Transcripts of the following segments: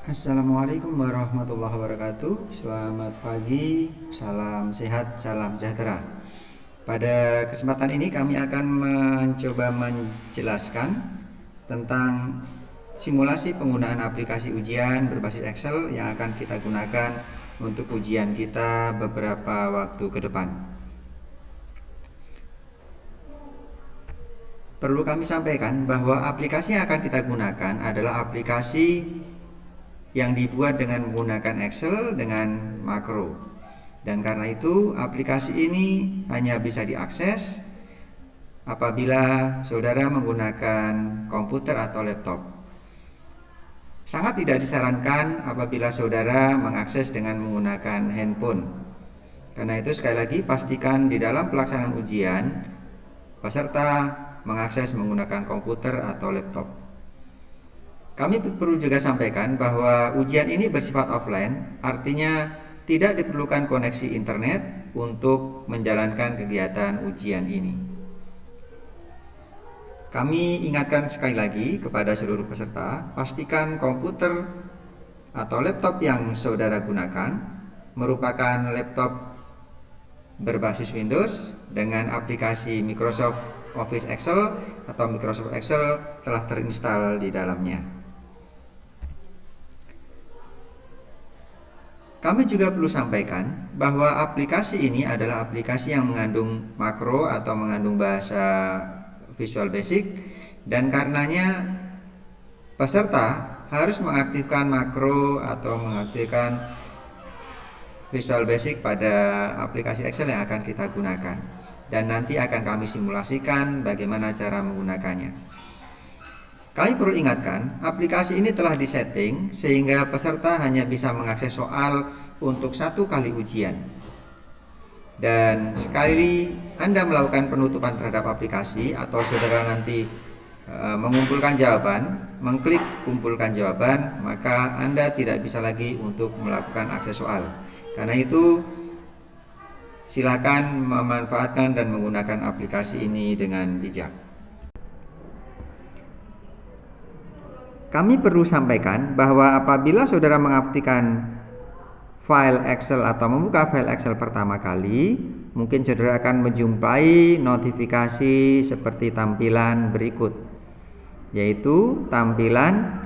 Assalamualaikum warahmatullahi wabarakatuh. Selamat pagi, salam sehat, salam sejahtera. Pada kesempatan ini kami akan mencoba menjelaskan tentang simulasi penggunaan aplikasi ujian berbasis Excel yang akan kita gunakan untuk ujian kita beberapa waktu ke depan. Perlu kami sampaikan bahwa aplikasi yang akan kita gunakan adalah aplikasi yang dibuat dengan menggunakan Excel dengan makro. Dan karena itu aplikasi ini hanya bisa diakses apabila saudara menggunakan komputer atau laptop. Sangat tidak disarankan apabila saudara mengakses dengan menggunakan handphone. Karena itu sekali lagi pastikan di dalam pelaksanaan ujian peserta mengakses menggunakan komputer atau laptop. Kami perlu juga sampaikan bahwa ujian ini bersifat offline, artinya tidak diperlukan koneksi internet untuk menjalankan kegiatan ujian ini. Kami ingatkan sekali lagi kepada seluruh peserta, pastikan komputer atau laptop yang saudara gunakan merupakan laptop berbasis Windows dengan aplikasi Microsoft Office Excel atau Microsoft Excel telah terinstall di dalamnya. Kami juga perlu sampaikan bahwa aplikasi ini adalah aplikasi yang mengandung makro atau mengandung bahasa Visual Basic, dan karenanya peserta harus mengaktifkan makro atau mengaktifkan Visual Basic pada aplikasi Excel yang akan kita gunakan, dan nanti akan kami simulasikan bagaimana cara menggunakannya. Kami perlu ingatkan, aplikasi ini telah disetting sehingga peserta hanya bisa mengakses soal untuk satu kali ujian. Dan sekali Anda melakukan penutupan terhadap aplikasi atau saudara nanti mengumpulkan jawaban, mengklik kumpulkan jawaban, maka Anda tidak bisa lagi untuk melakukan akses soal. Karena itu silakan memanfaatkan dan menggunakan aplikasi ini dengan bijak. Kami perlu sampaikan bahwa apabila saudara mengaktifkan file Excel atau membuka file Excel pertama kali, mungkin saudara akan menjumpai notifikasi seperti tampilan berikut, yaitu tampilan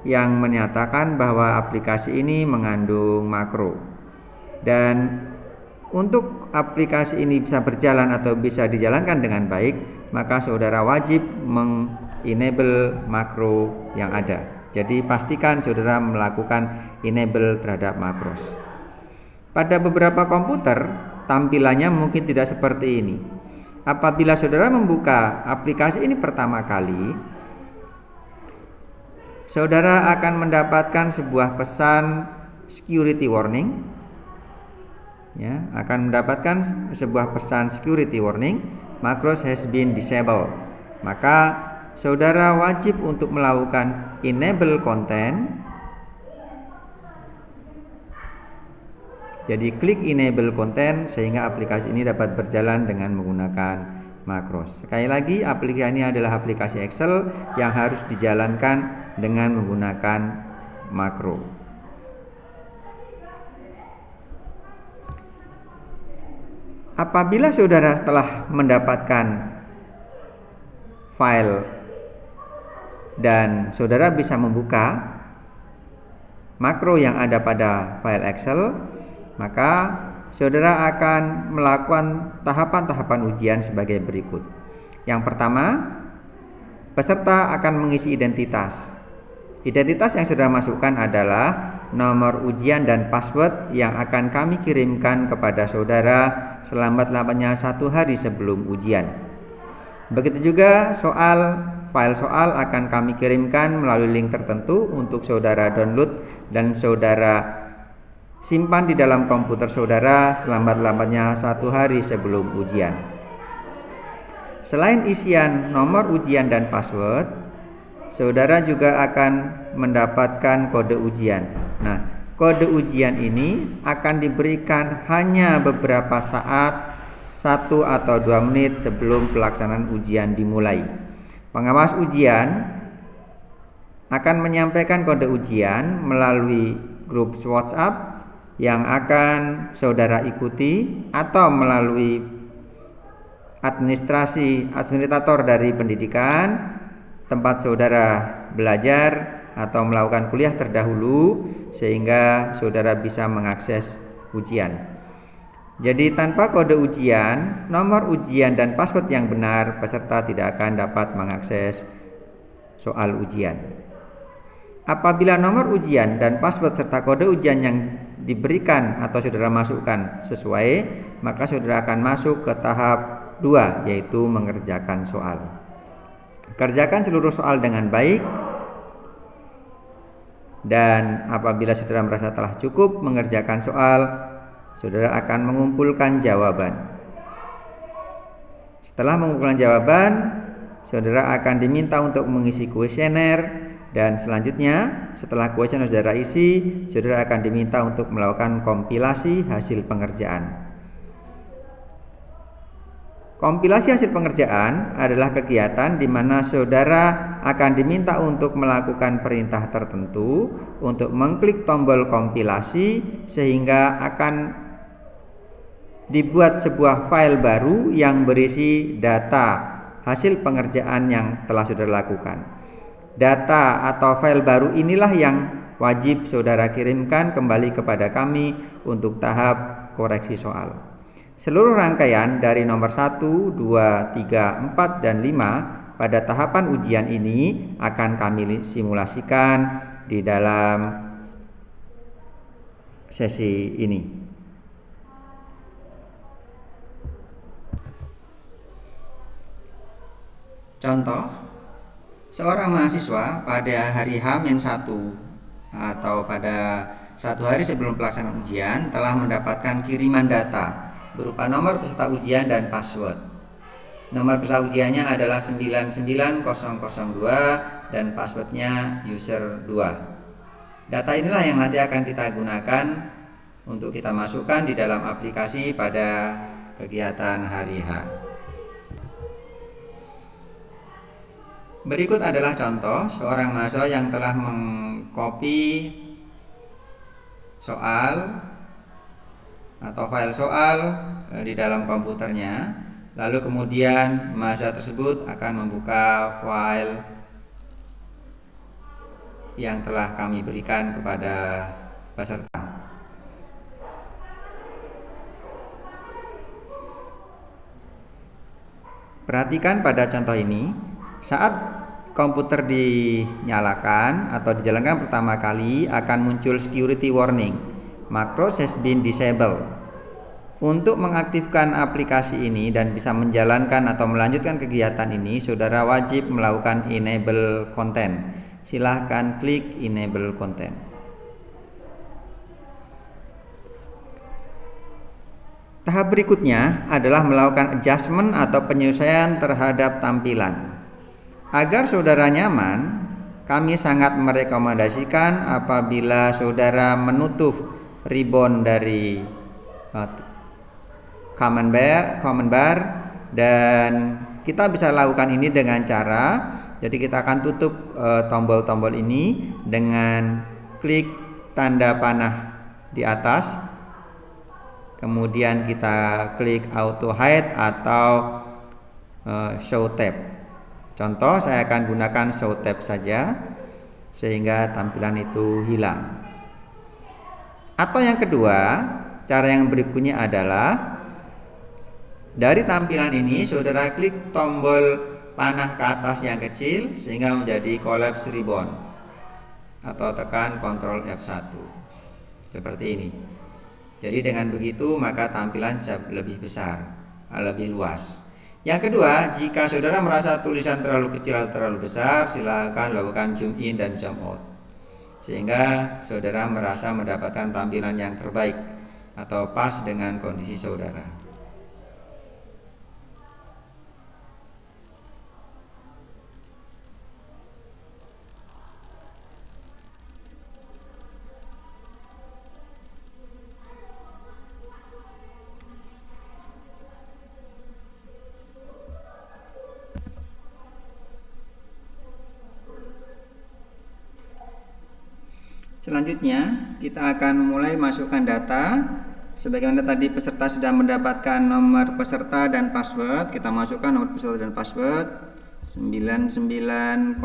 yang menyatakan bahwa aplikasi ini mengandung makro. Dan untuk aplikasi ini bisa berjalan atau bisa dijalankan dengan baik, maka saudara wajib enable makro yang ada. Jadi pastikan saudara melakukan enable terhadap makros. Pada beberapa komputer tampilannya mungkin tidak seperti ini. Apabila saudara membuka aplikasi ini pertama kali, saudara akan mendapatkan sebuah pesan security warning. Ya, akan mendapatkan sebuah pesan security warning, macros has been disabled. Maka saudara wajib untuk melakukan enable content. Jadi klik enable content sehingga aplikasi ini dapat berjalan dengan menggunakan makros. Sekali lagi, aplikasi ini adalah aplikasi Excel yang harus dijalankan dengan menggunakan makro. Apabila saudara telah mendapatkan file dan saudara bisa membuka makro yang ada pada file Excel, maka saudara akan melakukan tahapan-tahapan ujian sebagai berikut. Yang pertama, peserta akan mengisi identitas. Identitas yang saudara masukkan adalah nomor ujian dan password yang akan kami kirimkan kepada saudara selambat-lambatnya 1 hari sebelum ujian. Begitu juga file soal akan kami kirimkan melalui link tertentu untuk saudara download dan saudara simpan di dalam komputer saudara selambat-lambatnya 1 hari sebelum ujian. Selain isian nomor ujian dan password, saudara juga akan mendapatkan kode ujian. Nah, kode ujian ini akan diberikan hanya beberapa saat, 1 atau 2 menit sebelum pelaksanaan ujian dimulai. Pengawas ujian akan menyampaikan kode ujian melalui grup WhatsApp yang akan saudara ikuti atau melalui administrator dari pendidikan tempat saudara belajar atau melakukan kuliah terdahulu sehingga saudara bisa mengakses ujian. Jadi tanpa kode ujian, nomor ujian dan password yang benar, peserta tidak akan dapat mengakses soal ujian. Apabila nomor ujian dan password serta kode ujian yang diberikan atau saudara masukkan sesuai, maka saudara akan masuk ke tahap 2, yaitu mengerjakan soal. Kerjakan seluruh soal dengan baik, dan apabila saudara merasa telah cukup mengerjakan soal, saudara akan mengumpulkan jawaban. Setelah mengumpulkan jawaban, saudara akan diminta untuk mengisi kuesioner, dan selanjutnya setelah kuesioner saudara isi, saudara akan diminta untuk melakukan kompilasi hasil pengerjaan. Kompilasi hasil pengerjaan adalah kegiatan di mana saudara akan diminta untuk melakukan perintah tertentu untuk mengklik tombol kompilasi sehingga akan dibuat sebuah file baru yang berisi data hasil pengerjaan yang telah saudara lakukan. Data atau file baru inilah yang wajib saudara kirimkan kembali kepada kami untuk tahap koreksi soal. Seluruh rangkaian dari nomor 1, 2, 3, 4, dan 5 pada tahapan ujian ini akan kami simulasikan di dalam sesi ini. Contoh, seorang mahasiswa pada hari H-1 atau pada 1 hari sebelum pelaksanaan ujian telah mendapatkan kiriman data berupa nomor peserta ujian dan password. Nomor peserta ujiannya adalah 99002 dan passwordnya user 2. Data inilah yang nanti akan kita gunakan untuk kita masukkan di dalam aplikasi pada kegiatan hari H. Berikut adalah contoh seorang mahasiswa yang telah mengcopy soal atau file soal di dalam komputernya. Lalu kemudian mahasiswa tersebut akan membuka file yang telah kami berikan kepada peserta. Perhatikan pada contoh ini. Saat komputer dinyalakan atau dijalankan pertama kali akan muncul security warning, macros has been disabled. Untuk mengaktifkan aplikasi ini dan bisa menjalankan atau melanjutkan kegiatan ini, saudara wajib melakukan enable content. Silahkan klik enable content. Tahap berikutnya adalah melakukan adjustment atau penyesuaian terhadap tampilan. Agar saudara nyaman, kami sangat merekomendasikan apabila saudara menutup ribbon dari command bar, dan kita bisa lakukan ini dengan cara, jadi kita akan tutup tombol-tombol ini dengan klik tanda panah di atas, kemudian kita klik auto hide atau show tab. Contoh, saya akan gunakan show tab saja sehingga tampilan itu hilang. Atau yang kedua, cara yang berikutnya adalah dari tampilan ini saudara klik tombol panah ke atas yang kecil sehingga menjadi collapse ribbon atau tekan Ctrl F1 seperti ini. Jadi dengan begitu maka tampilan bisa lebih besar, lebih luas. Yang kedua, jika saudara merasa tulisan terlalu kecil atau terlalu besar, silakan lakukan zoom in dan zoom out sehingga saudara merasa mendapatkan tampilan yang terbaik atau pas dengan kondisi saudara. Selanjutnya kita akan mulai masukkan data. Sebagaimana tadi peserta sudah mendapatkan nomor peserta dan password, kita masukkan nomor peserta dan password 99002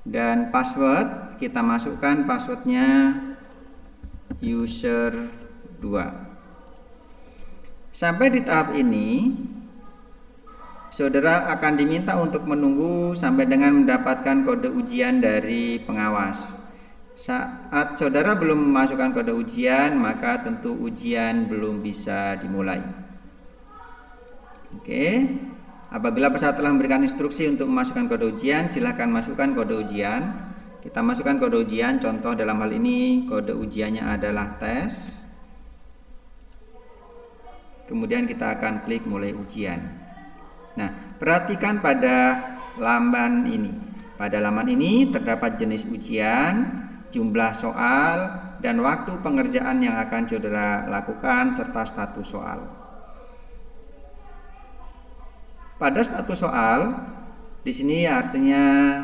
dan password kita masukkan passwordnya user 2. Sampai di tahap ini saudara akan diminta untuk menunggu sampai dengan mendapatkan kode ujian dari pengawas. Saat saudara belum memasukkan kode ujian, maka tentu ujian belum bisa dimulai. Oke. Apabila peserta telah memberikan instruksi untuk memasukkan kode ujian, silahkan masukkan kode ujian. Kita masukkan kode ujian, contoh dalam hal ini kode ujiannya adalah tes. Kemudian kita akan klik mulai ujian. Nah, perhatikan pada laman ini. Pada laman ini terdapat jenis ujian, jumlah soal, dan waktu pengerjaan yang akan saudara lakukan serta status soal. Pada status soal, di sini artinya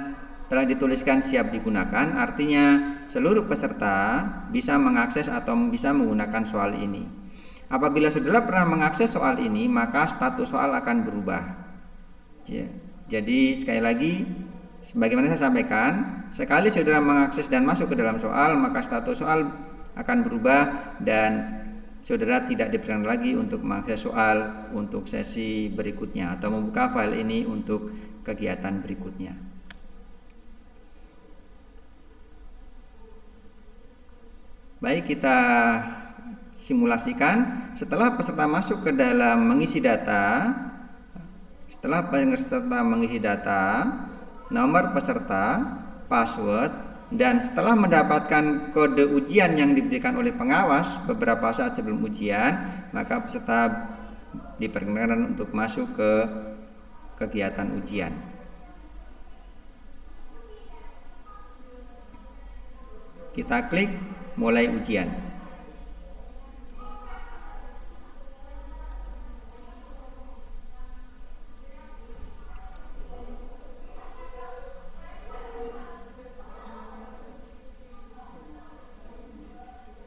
telah dituliskan siap digunakan, artinya seluruh peserta bisa mengakses atau bisa menggunakan soal ini. Apabila saudara pernah mengakses soal ini, maka status soal akan berubah. Jadi sekali lagi, sebagaimana saya sampaikan, sekali saudara mengakses dan masuk ke dalam soal, maka status soal akan berubah dan saudara tidak diperkenankan lagi untuk mengakses soal untuk sesi berikutnya atau membuka file ini untuk kegiatan berikutnya. Baik, kita simulasikan. Setelah peserta masuk ke dalam mengisi data, nomor peserta, password, dan setelah mendapatkan kode ujian yang diberikan oleh pengawas beberapa saat sebelum ujian, maka peserta diperkenankan untuk masuk ke kegiatan ujian. Kita klik mulai ujian.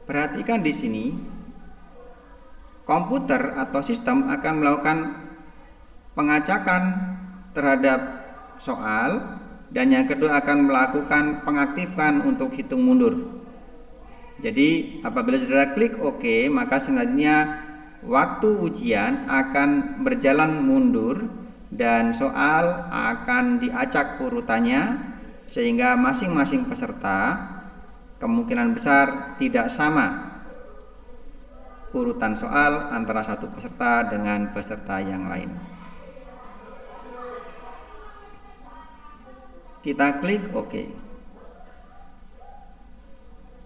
Perhatikan di sini, komputer atau sistem akan melakukan pengacakan terhadap soal, dan yang kedua akan melakukan pengaktifkan untuk hitung mundur. Jadi apabila saudara klik OK, maka selanjutnya waktu ujian akan berjalan mundur dan soal akan diacak urutannya, sehingga masing-masing peserta kemungkinan besar tidak sama urutan soal antara satu peserta dengan peserta yang lain. Kita klik OK.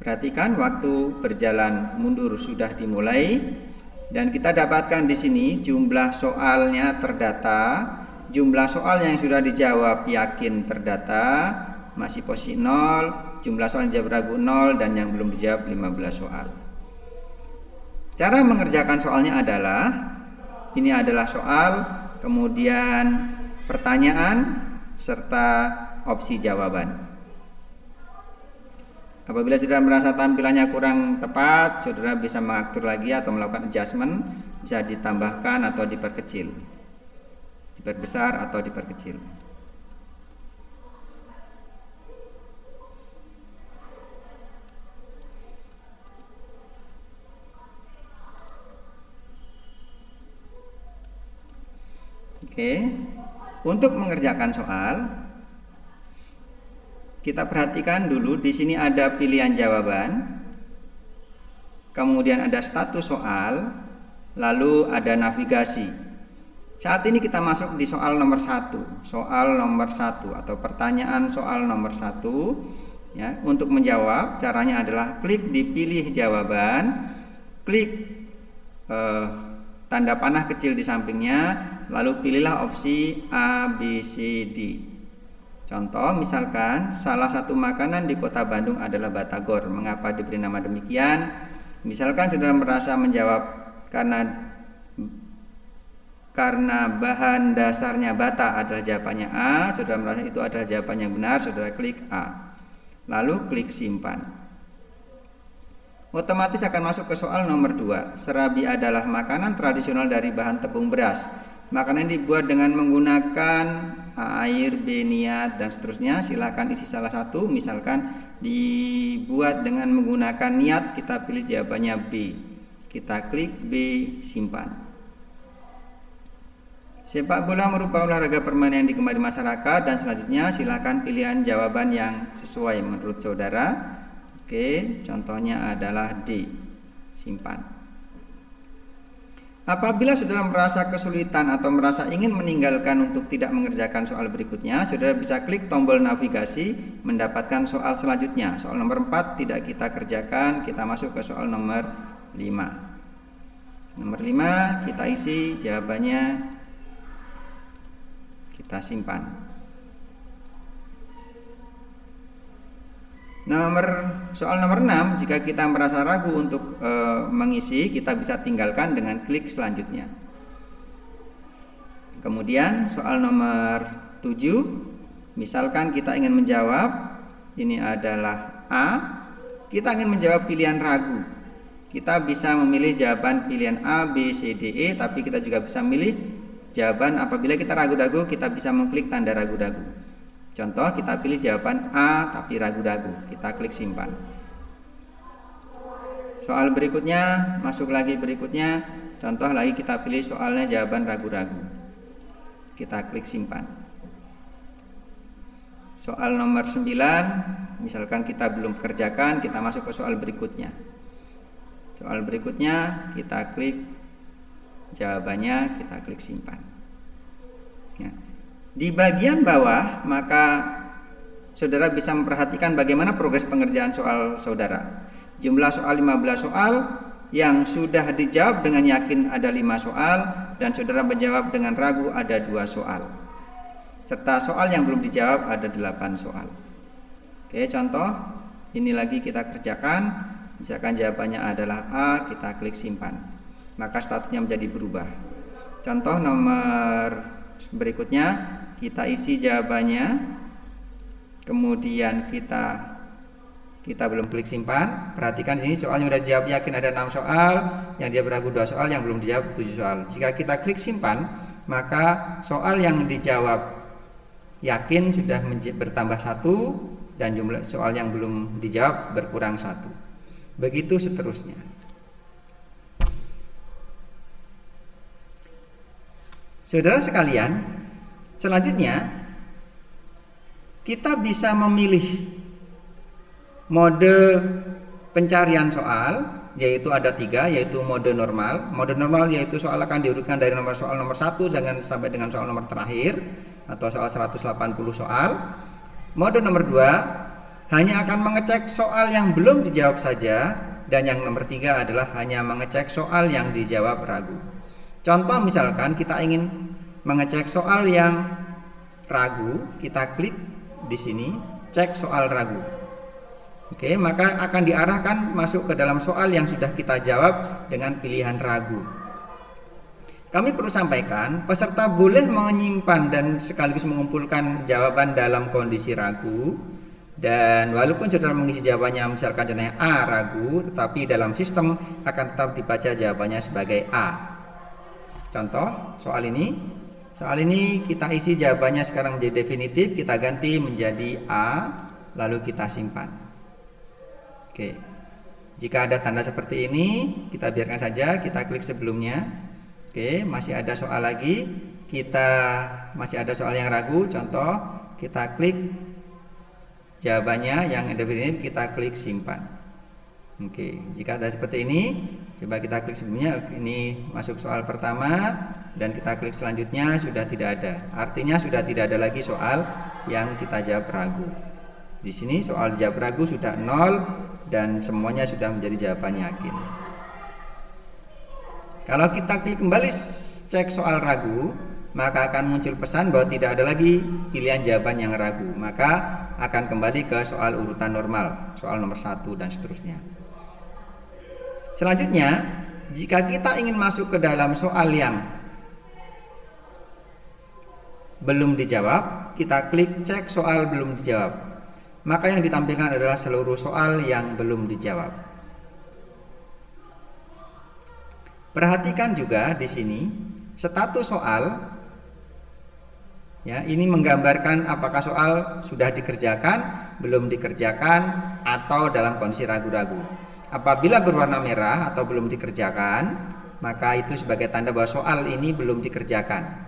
Perhatikan waktu berjalan mundur sudah dimulai dan kita dapatkan di sini jumlah soalnya terdata, jumlah soal yang sudah dijawab yakin terdata, masih posisi 0, jumlah soal yang dijawab ragu 0, dan yang belum dijawab 15 soal. Cara mengerjakan soalnya adalah, ini adalah soal, kemudian pertanyaan, serta opsi jawaban. Apabila saudara merasa tampilannya kurang tepat, saudara bisa mengatur lagi atau melakukan adjustment, bisa ditambahkan atau diperkecil, diperbesar atau diperkecil. Oke, untuk mengerjakan soal, kita perhatikan dulu di sini ada pilihan jawaban, kemudian ada status soal, lalu ada navigasi. Saat ini kita masuk di soal nomor 1, atau pertanyaan soal nomor 1. Ya, untuk menjawab caranya adalah klik di pilih jawaban, klik tanda panah kecil di sampingnya, lalu pilihlah opsi A, B, C, D. Contoh, misalkan salah satu makanan di kota Bandung adalah batagor. Mengapa diberi nama demikian? Misalkan saudara merasa menjawab karena karena bahan dasarnya bata adalah jawabannya A, saudara merasa itu adalah jawaban yang benar, saudara klik A. Lalu klik simpan. Otomatis akan masuk ke soal nomor 2. Serabi adalah makanan tradisional dari bahan tepung beras. Makanan dibuat dengan menggunakan air, beniat, dan seterusnya. Silakan isi salah satu. Misalkan dibuat dengan menggunakan niat, kita pilih jawabannya B. Kita klik B, simpan. Sepak bola merupakan olahraga permainan yang digemari masyarakat, dan selanjutnya silakan pilihan jawaban yang sesuai menurut saudara. Oke, contohnya adalah D. Simpan. Apabila saudara merasa kesulitan atau merasa ingin meninggalkan untuk tidak mengerjakan soal berikutnya, saudara bisa klik tombol navigasi mendapatkan soal selanjutnya. Soal nomor 4 tidak kita kerjakan, kita masuk ke soal nomor 5. Nomor 5 kita isi jawabannya, kita simpan. Soal nomor 6, jika kita merasa ragu untuk mengisi, kita bisa tinggalkan dengan klik selanjutnya. Kemudian soal nomor 7, misalkan kita ingin menjawab, ini adalah A, kita ingin menjawab pilihan ragu. Kita bisa memilih jawaban pilihan A, B, C, D, E, tapi kita juga bisa memilih jawaban apabila kita ragu-ragu, kita bisa mengklik tanda ragu-ragu. Contoh, kita pilih jawaban A tapi ragu-ragu, kita klik simpan. Soal berikutnya, masuk lagi berikutnya. Contoh lagi, kita pilih soalnya jawaban ragu-ragu, kita klik simpan. Soal nomor 9, misalkan kita belum kerjakan, kita masuk ke soal berikutnya. Soal berikutnya kita klik jawabannya, kita klik simpan. Ya. Di bagian bawah, maka saudara bisa memperhatikan bagaimana progres pengerjaan soal saudara. Jumlah soal 15 soal, yang sudah dijawab dengan yakin ada 5 soal, dan saudara menjawab dengan ragu ada 2 soal. Serta soal yang belum dijawab ada 8 soal. Oke, contoh ini lagi kita kerjakan. Misalkan jawabannya adalah A, kita klik simpan, maka statusnya menjadi berubah. Contoh nomor berikutnya, kita isi jawabannya, kemudian kita belum klik simpan. Perhatikan di sini soalnya sudah dijawab yakin ada 6 soal, yang dijawab ragu 2 soal, yang belum dijawab 7 soal. Jika kita klik simpan, maka soal yang dijawab yakin sudah bertambah 1, dan jumlah soal yang belum dijawab berkurang 1. Begitu seterusnya. Saudara sekalian, selanjutnya kita bisa memilih mode pencarian soal, yaitu ada 3, yaitu mode normal. Mode normal yaitu soal akan diurutkan dari soal nomor 1 sampai dengan soal nomor terakhir, atau soal 180 soal. Mode nomor 2 hanya akan mengecek soal yang belum dijawab saja, dan yang nomor 3 adalah hanya mengecek soal yang dijawab ragu. Contoh, misalkan kita ingin mengecek soal yang ragu, kita klik di sini, cek soal ragu. Oke, maka akan diarahkan masuk ke dalam soal yang sudah kita jawab dengan pilihan ragu. Kami perlu sampaikan, peserta boleh menyimpan dan sekaligus mengumpulkan jawaban dalam kondisi ragu. Dan walaupun saudara mengisi jawabannya misalkan contohnya A ragu, tetapi dalam sistem akan tetap dibaca jawabannya sebagai A. Contoh soal ini kita isi jawabannya sekarang menjadi definitif, kita ganti menjadi A, lalu kita simpan. Oke, jika ada tanda seperti ini kita biarkan saja, kita klik sebelumnya. Oke, masih ada soal lagi, masih ada soal yang ragu. Contoh, kita klik jawabannya yang definitif, kita klik simpan. Oke, jika ada seperti ini, coba kita klik sebelumnya. Ini masuk soal pertama, dan kita klik selanjutnya, sudah tidak ada. Artinya sudah tidak ada lagi soal yang kita jawab ragu. Di sini soal jawab ragu sudah 0, dan semuanya sudah menjadi jawaban yakin. Kalau kita klik kembali cek soal ragu, maka akan muncul pesan bahwa tidak ada lagi pilihan jawaban yang ragu, maka akan kembali ke soal urutan normal, soal nomor 1 dan seterusnya. Selanjutnya, jika kita ingin masuk ke dalam soal yang belum dijawab, kita klik cek soal belum dijawab. Maka yang ditampilkan adalah seluruh soal yang belum dijawab. Perhatikan juga di sini status soal. Ya, ini menggambarkan apakah soal sudah dikerjakan, belum dikerjakan, atau dalam kondisi ragu-ragu. Apabila berwarna merah atau belum dikerjakan, maka itu sebagai tanda bahwa soal ini belum dikerjakan.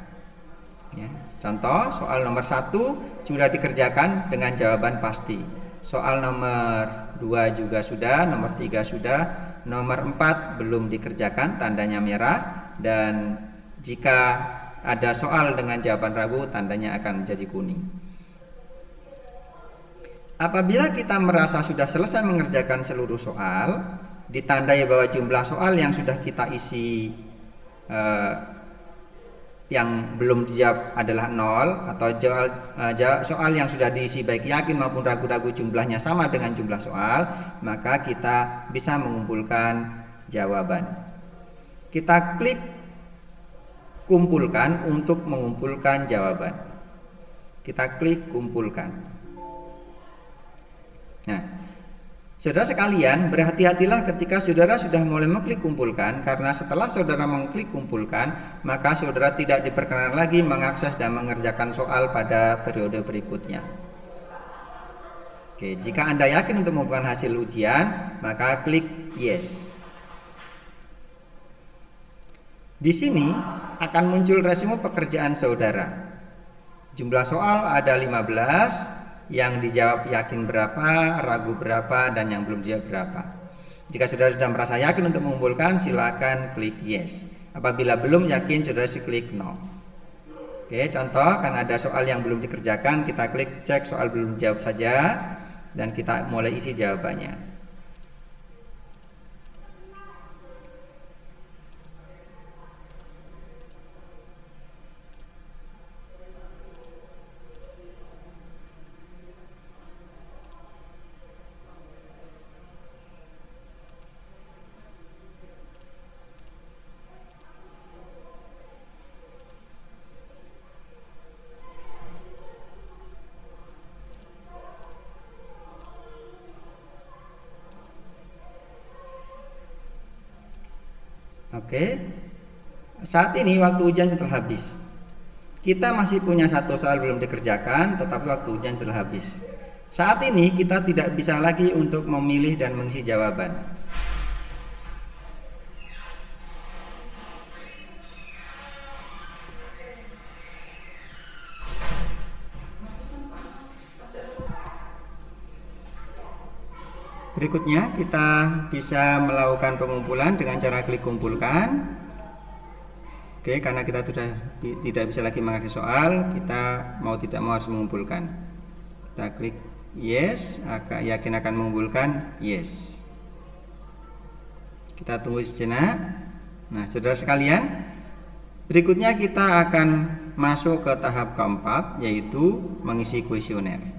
Ya, contoh soal nomor 1 sudah dikerjakan dengan jawaban pasti. Soal nomor 2 juga sudah, nomor 3 sudah, nomor 4 belum dikerjakan, tandanya merah, dan jika ada soal dengan jawaban ragu, tandanya akan menjadi kuning. Apabila kita merasa sudah selesai mengerjakan seluruh soal, ditandai bahwa jumlah soal yang sudah kita isi yang belum dijawab adalah 0, atau soal yang sudah diisi baik yakin maupun ragu-ragu jumlahnya sama dengan jumlah soal, maka kita bisa mengumpulkan jawaban. Kita klik kumpulkan untuk mengumpulkan jawaban. Kita klik kumpulkan. Nah, saudara sekalian, berhati-hatilah ketika saudara sudah mulai mengklik kumpulkan, karena setelah saudara mengklik kumpulkan, maka saudara tidak diperkenankan lagi mengakses dan mengerjakan soal pada periode berikutnya. Oke, jika Anda yakin untuk mengumpulkan hasil ujian, maka klik yes. Di sini akan muncul resume pekerjaan saudara. Jumlah soal ada 15, yang dijawab yakin berapa, ragu berapa, dan yang belum dijawab berapa. Jika saudara sudah merasa yakin untuk mengumpulkan, silakan klik yes. Apabila belum yakin, saudara klik no. Oke, contoh kan ada soal yang belum dikerjakan, kita klik cek soal belum dijawab saja, dan kita mulai isi jawabannya. Oke, saat ini waktu ujian sudah habis. Kita masih punya satu soal belum dikerjakan, tetapi waktu ujian telah habis. Saat ini kita tidak bisa lagi untuk memilih dan mengisi jawaban. Berikutnya kita bisa melakukan pengumpulan dengan cara klik kumpulkan. Oke, karena kita sudah tidak bisa lagi mengakses soal, kita mau tidak mau harus mengumpulkan. Kita klik yes, yakin akan mengumpulkan yes. Kita tunggu sejenak. Nah, saudara sekalian, berikutnya kita akan masuk ke tahap keempat, yaitu mengisi kuesioner.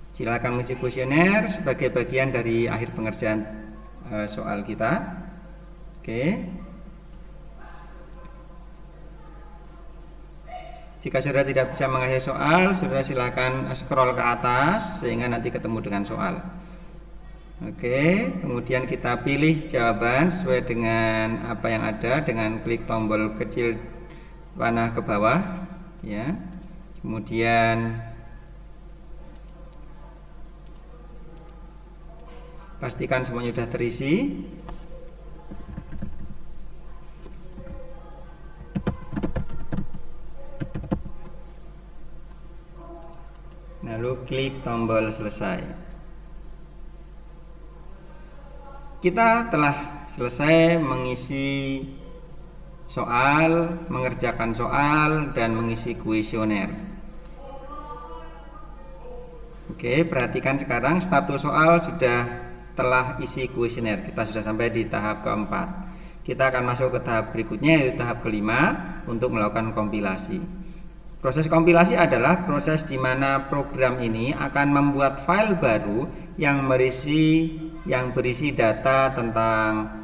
Silakan mengisi kuesioner sebagai bagian dari akhir pengerjaan soal kita. Oke. Jika saudara tidak bisa mengakses soal, saudara silakan scroll ke atas sehingga nanti ketemu dengan soal. Oke, kemudian kita pilih jawaban sesuai dengan apa yang ada dengan klik tombol kecil panah ke bawah, ya. Kemudian pastikan semuanya sudah terisi. Lalu klik tombol selesai. Kita telah selesai mengisi soal, mengerjakan soal, dan mengisi kuesioner. Oke, perhatikan sekarang status soal sudah telah isi kuesioner. Kita sudah sampai di tahap keempat. Kita akan masuk ke tahap berikutnya, yaitu tahap kelima, untuk melakukan kompilasi. Proses kompilasi adalah proses di mana program ini akan membuat file baru yang berisi data tentang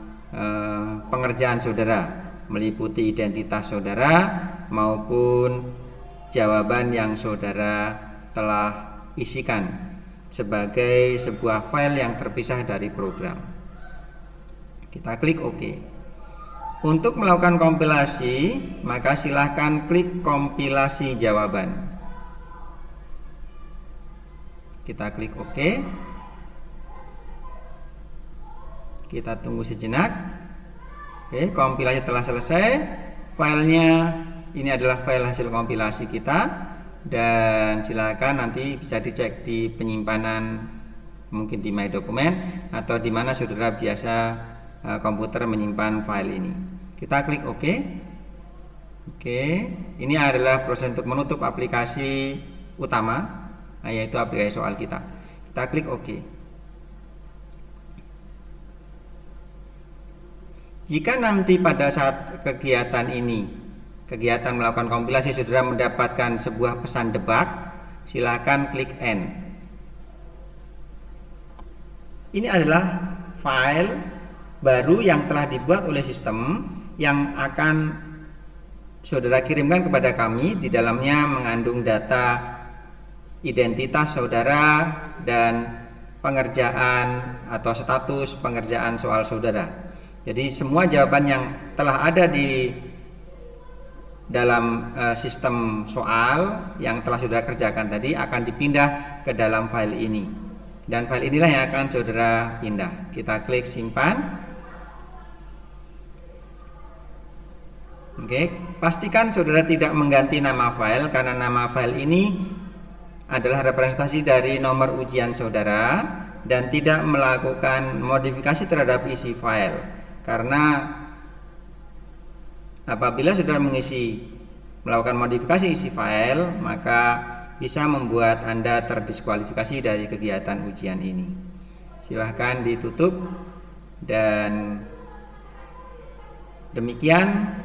pengerjaan saudara, meliputi identitas saudara maupun jawaban yang saudara telah isikan sebagai sebuah file yang terpisah dari program. Kita klik OK. Untuk melakukan kompilasi, maka silahkan klik kompilasi jawaban. Kita klik OK. Kita tunggu sejenak. Oke, kompilasi telah selesai. Filenya ini adalah file hasil kompilasi kita, dan silakan nanti bisa dicek di penyimpanan, mungkin di My Document atau di mana saudara biasa komputer menyimpan file ini. Kita klik OK. Oke, ini adalah proses untuk menutup aplikasi utama, yaitu aplikasi soal kita. Kita klik OK. Jika nanti pada saat kegiatan melakukan kompilasi, saudara mendapatkan sebuah pesan debug, silakan klik End. Ini adalah file baru yang telah dibuat oleh sistem yang akan saudara kirimkan kepada kami. Di dalamnya mengandung data identitas saudara dan pengerjaan atau status pengerjaan soal saudara. Jadi semua jawaban yang telah ada di dalam sistem soal yang telah saudara kerjakan tadi akan dipindah ke dalam file ini, dan file inilah yang akan saudara pindah. Kita klik simpan. Oke, pastikan saudara tidak mengganti nama file, karena nama file ini adalah representasi dari nomor ujian saudara, dan tidak melakukan modifikasi terhadap isi file. Karena apabila saudara melakukan modifikasi isi file, maka bisa membuat Anda terdiskualifikasi dari kegiatan ujian ini. Silahkan ditutup, dan demikian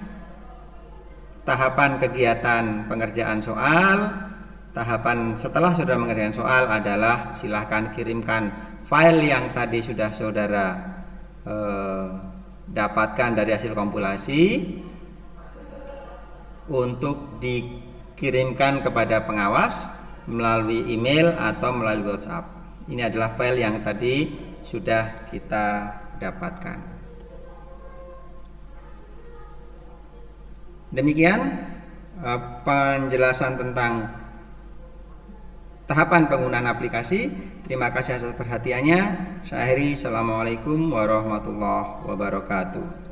tahapan kegiatan pengerjaan soal. Tahapan setelah saudara mengerjakan soal adalah silahkan kirimkan file yang tadi sudah saudara dapatkan dari hasil kompilasi untuk dikirimkan kepada pengawas melalui email atau melalui WhatsApp. Ini adalah file yang tadi sudah kita dapatkan. Demikian penjelasan tentang tahapan penggunaan aplikasi. Terima kasih atas perhatiannya. Saya akhiri. Assalamualaikum warahmatullahi wabarakatuh.